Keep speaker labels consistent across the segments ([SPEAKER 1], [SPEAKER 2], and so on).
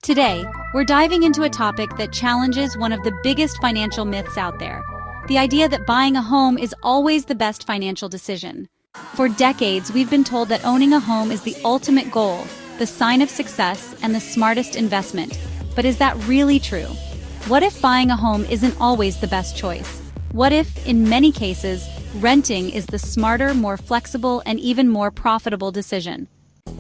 [SPEAKER 1] Today, we're diving into a topic that challenges one of the biggest financial myths out there, the idea that buying a home is always the best financial decision. For decades, we've been told that owning a home is the ultimate goal, the sign of success, and the smartest investment. But is that really true? What if buying a home isn't always the best choice? What if, in many cases, renting is the smarter, more flexible, and even more profitable decision?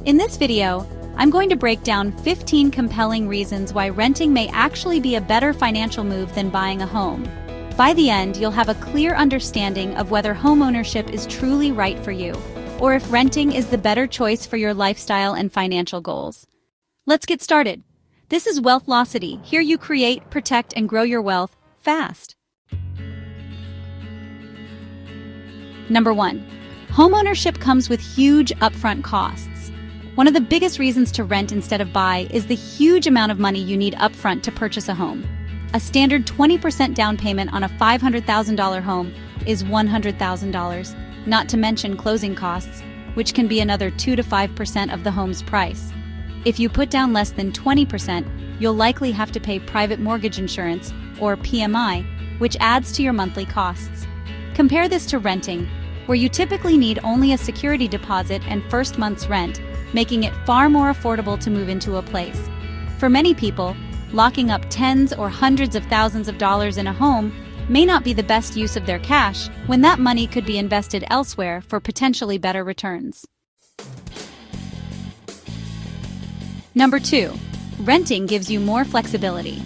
[SPEAKER 1] In this video, I'm going to break down 15 compelling reasons why renting may actually be a better financial move than buying a home. By the end, you'll have a clear understanding of whether homeownership is truly right for you, or if renting is the better choice for your lifestyle and financial goals. Let's get started. This is Wealthlocity. Here you create, protect, and grow your wealth fast. Number 1. Homeownership comes with huge upfront costs. One of the biggest reasons to rent instead of buy is the huge amount of money you need upfront to purchase a home. A standard 20% down payment on a $500,000 home is $100,000, not to mention closing costs, which can be another 2 to 5% of the home's price. If you put down less than 20%, you'll likely have to pay private mortgage insurance, or PMI, which adds to your monthly costs. Compare this to renting, where you typically need only a security deposit and first month's rent, making it far more affordable to move into a place. For many people, locking up tens or hundreds of thousands of dollars in a home may not be the best use of their cash when that money could be invested elsewhere for potentially better returns. Number 2. Renting gives you more flexibility.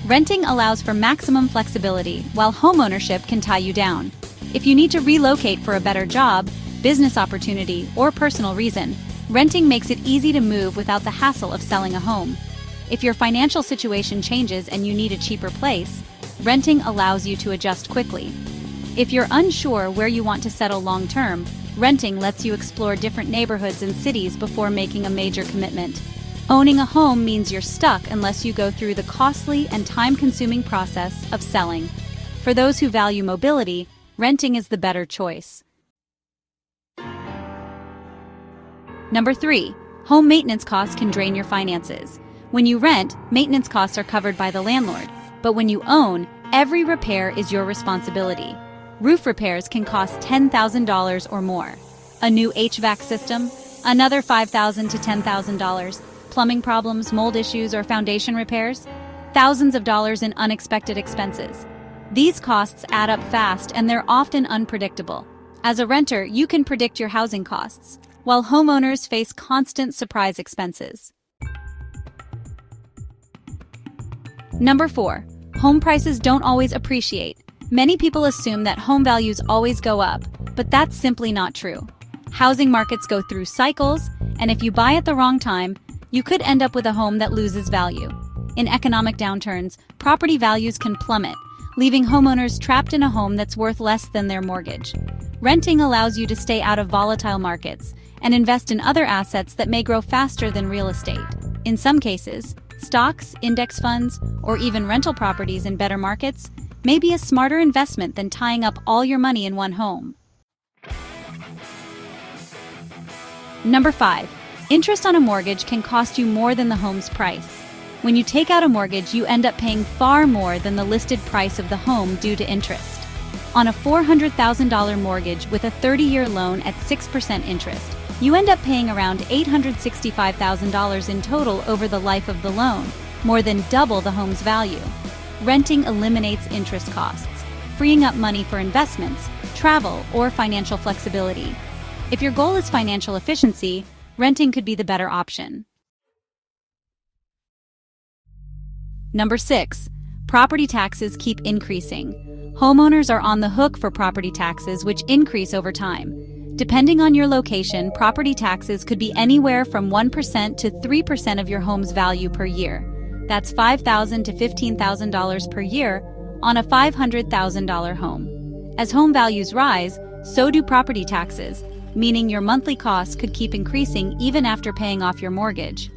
[SPEAKER 1] Renting allows for maximum flexibility, while homeownership can tie you down. If you need to relocate for a better job, business opportunity, or personal reason, renting makes it easy to move without the hassle of selling a home. If your financial situation changes and you need a cheaper place, renting allows you to adjust quickly. If you're unsure where you want to settle long-term, renting lets you explore different neighborhoods and cities before making a major commitment. Owning a home means you're stuck unless you go through the costly and time-consuming process of selling. For those who value mobility, renting is the better choice. Number 3. Home maintenance costs can drain your finances. When you rent, maintenance costs are covered by the landlord, but when you own, every repair is your responsibility. Roof repairs can cost $10,000 or more. A new HVAC system, another $5,000 to $10,000. Plumbing problems, mold issues, or foundation repairs, thousands of dollars in unexpected expenses. These costs add up fast and they're often unpredictable. As a renter, you can predict your housing costs, while homeowners face constant surprise expenses. Number 4. Home prices don't always appreciate. Many people assume that home values always go up, but that's simply not true. Housing markets go through cycles, and if you buy at the wrong time, you could end up with a home that loses value. In economic downturns, property values can plummet, leaving homeowners trapped in a home that's worth less than their mortgage. Renting allows you to stay out of volatile markets and invest in other assets that may grow faster than real estate. In some cases, stocks, index funds, or even rental properties in better markets may be a smarter investment than tying up all your money in one home. Number 5. Interest on a mortgage can cost you more than the home's price. When you take out a mortgage, you end up paying far more than the listed price of the home due to interest. On a $400,000 mortgage with a 30-year loan at 6% interest, you end up paying around $865,000 in total over the life of the loan, more than double the home's value. Renting eliminates interest costs, freeing up money for investments, travel, or financial flexibility. If your goal is financial efficiency, renting could be the better option. Number 6. Property taxes keep increasing. Homeowners are on the hook for property taxes, which increase over time. Depending on your location, property taxes could be anywhere from 1% to 3% of your home's value per year. That's $5,000 to $15,000 per year on a $500,000 home. As home values rise, so do property taxes, meaning your monthly costs could keep increasing even after paying off your mortgage.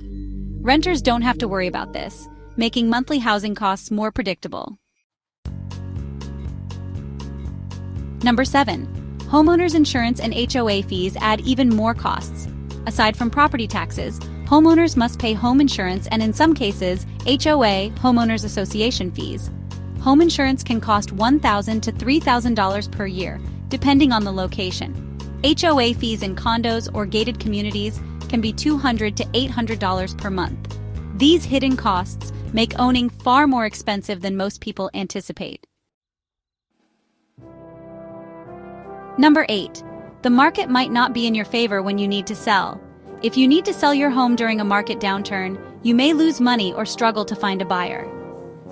[SPEAKER 1] Renters don't have to worry about this, making monthly housing costs more predictable. Number 7. Homeowners insurance and HOA fees add even more costs. Aside from property taxes, Homeowners must pay home insurance and in some cases, HOA, homeowners association fees. Home insurance can cost $1,000 to $3,000 per year, depending on the location. HOA fees in condos or gated communities can be $200 to $800 per month. These hidden costs make owning far more expensive than most people anticipate. Number 8. The market might not be in your favor when you need to sell. If you need to sell your home during a market downturn, you may lose money or struggle to find a buyer.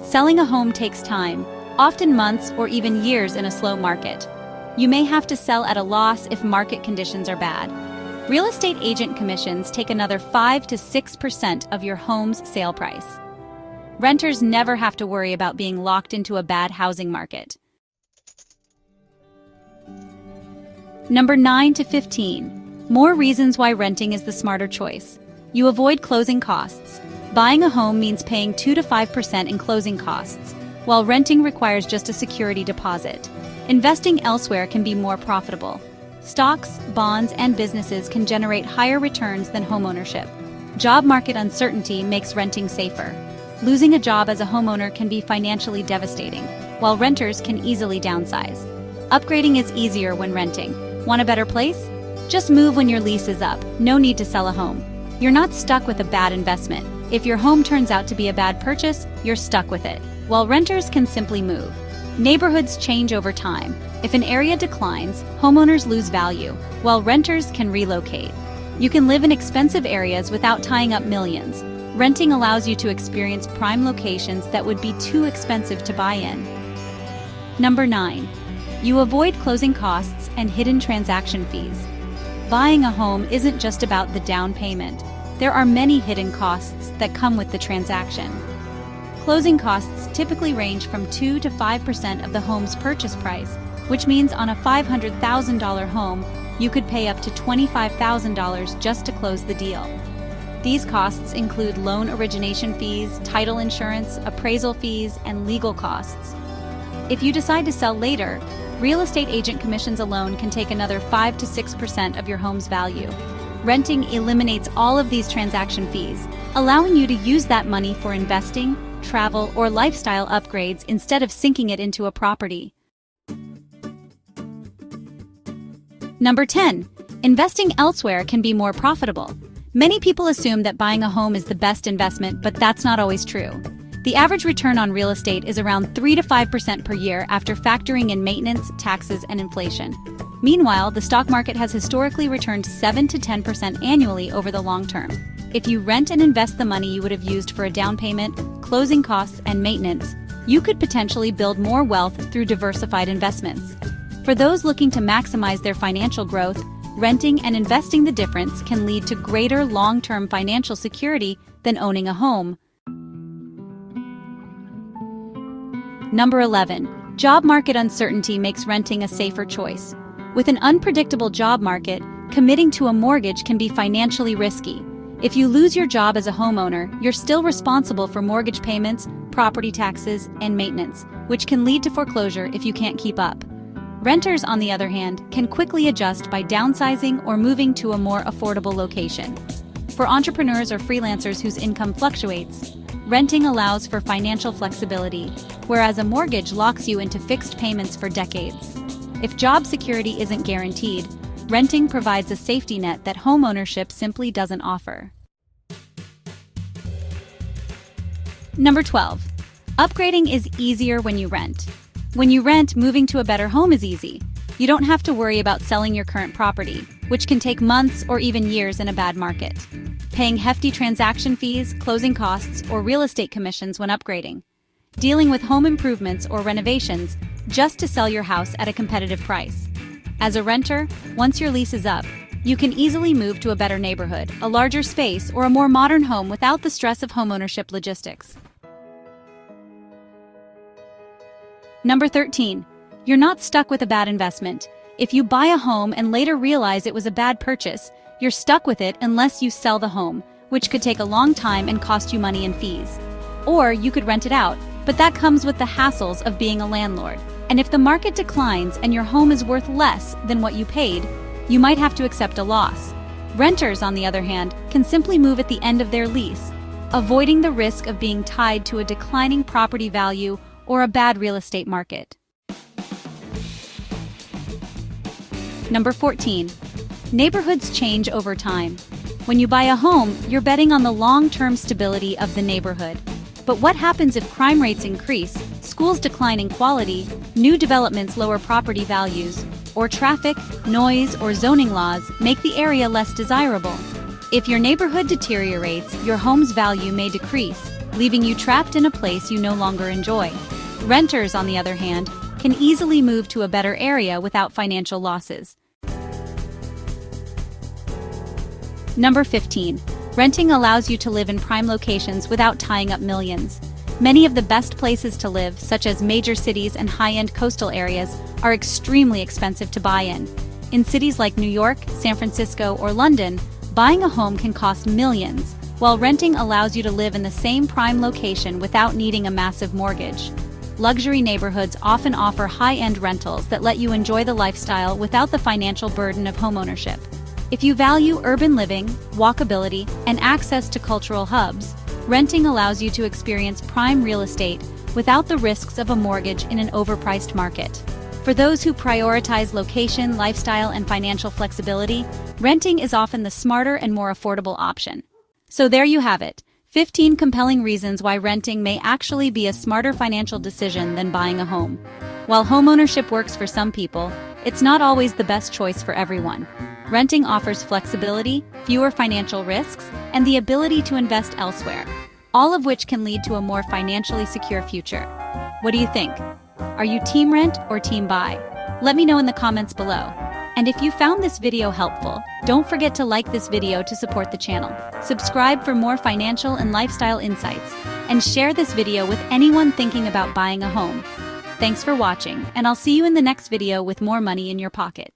[SPEAKER 1] Selling a home takes time, often months or even years in a slow market. You may have to sell at a loss if market conditions are bad. Real estate agent commissions take another 5 to 6% of your home's sale price. Renters never have to worry about being locked into a bad housing market. Number 9 to 15. More reasons why renting is the smarter choice. You avoid closing costs. Buying a home means paying 2 to 5% in closing costs, while renting requires just a security deposit. Investing elsewhere can be more profitable. Stocks, bonds, and businesses can generate higher returns than homeownership. Job market uncertainty makes renting safer. Losing a job as a homeowner can be financially devastating, while renters can easily downsize. Upgrading is easier when renting. Want a better place? Just move when your lease is up. No need to sell a home. You're not stuck with a bad investment. If your home turns out to be a bad purchase, you're stuck with it. While renters can simply move. Neighborhoods change over time. If an area declines, homeowners lose value, while renters can relocate. You can live in expensive areas without tying up millions. Renting allows you to experience prime locations that would be too expensive to buy in. Number 9. You avoid closing costs and hidden transaction fees. Buying a home isn't just about the down payment. There are many hidden costs that come with the transaction. Closing costs typically range from 2 to 5% of the home's purchase price, which means on a $500,000 home, you could pay up to $25,000 just to close the deal. These costs include loan origination fees, title insurance, appraisal fees, and legal costs. If you decide to sell later, real estate agent commissions alone can take another 5 to 6% of your home's value. Renting eliminates all of these transaction fees, allowing you to use that money for investing, travel, or lifestyle upgrades instead of sinking it into a property. Number 10. Investing elsewhere can be more profitable. Many people assume that buying a home is the best investment, but that's not always true. The average return on real estate is around 3 to 5% per year after factoring in maintenance, taxes, and inflation. Meanwhile, the stock market has historically returned 7 to 10% annually over the long term. If you rent and invest the money you would have used for a down payment, closing costs, and maintenance, you could potentially build more wealth through diversified investments. For those looking to maximize their financial growth, renting and investing the difference can lead to greater long-term financial security than owning a home. Number 11. Job market uncertainty makes renting a safer choice. With an unpredictable job market, committing to a mortgage can be financially risky. If you lose your job as a homeowner, you're still responsible for mortgage payments, property taxes, and maintenance, which can lead to foreclosure if you can't keep up. Renters, on the other hand, can quickly adjust by downsizing or moving to a more affordable location. For entrepreneurs or freelancers whose income fluctuates, renting allows for financial flexibility, whereas a mortgage locks you into fixed payments for decades. If job security isn't guaranteed, renting provides a safety net that homeownership simply doesn't offer. Number 12. Upgrading is easier when you rent. When you rent, moving to a better home is easy. You don't have to worry about selling your current property, which can take months or even years in a bad market. Paying hefty transaction fees, closing costs, or real estate commissions when upgrading. Dealing with home improvements or renovations just to sell your house at a competitive price. As a renter, once your lease is up, you can easily move to a better neighborhood, a larger space, or a more modern home without the stress of homeownership logistics. Number 13. You're not stuck with a bad investment. If you buy a home and later realize it was a bad purchase, you're stuck with it unless you sell the home, which could take a long time and cost you money and fees. Or you could rent it out, but that comes with the hassles of being a landlord. And if the market declines and your home is worth less than what you paid, you might have to accept a loss. Renters, on the other hand, can simply move at the end of their lease, avoiding the risk of being tied to a declining property value or a bad real estate market. Number 14. Neighborhoods change over time. When you buy a home, you're betting on the long-term stability of the neighborhood. But what happens if crime rates increase, schools decline in quality, new developments lower property values, or traffic, noise, or zoning laws make the area less desirable? If your neighborhood deteriorates, your home's value may decrease, leaving you trapped in a place you no longer enjoy. Renters, on the other hand, can easily move to a better area without financial losses. Number 15. Renting allows you to live in prime locations without tying up millions. Many of the best places to live, such as major cities and high-end coastal areas, are extremely expensive to buy in. In cities like New York, San Francisco, or London, buying a home can cost millions, while renting allows you to live in the same prime location without needing a massive mortgage. Luxury neighborhoods often offer high-end rentals that let you enjoy the lifestyle without the financial burden of homeownership. If you value urban living, walkability, and access to cultural hubs, renting allows you to experience prime real estate without the risks of a mortgage in an overpriced market. For those who prioritize location, lifestyle, and financial flexibility, renting is often the smarter and more affordable option. So there you have it, 15 compelling reasons why renting may actually be a smarter financial decision than buying a home. While homeownership works for some people, it's not always the best choice for everyone. Renting offers flexibility, fewer financial risks, and the ability to invest elsewhere, all of which can lead to a more financially secure future. What do you think? Are you team rent or team buy? Let me know in the comments below. And if you found this video helpful, don't forget to like this video to support the channel. Subscribe for more financial and lifestyle insights, and share this video with anyone thinking about buying a home. Thanks for watching, and I'll see you in the next video with more money in your pocket.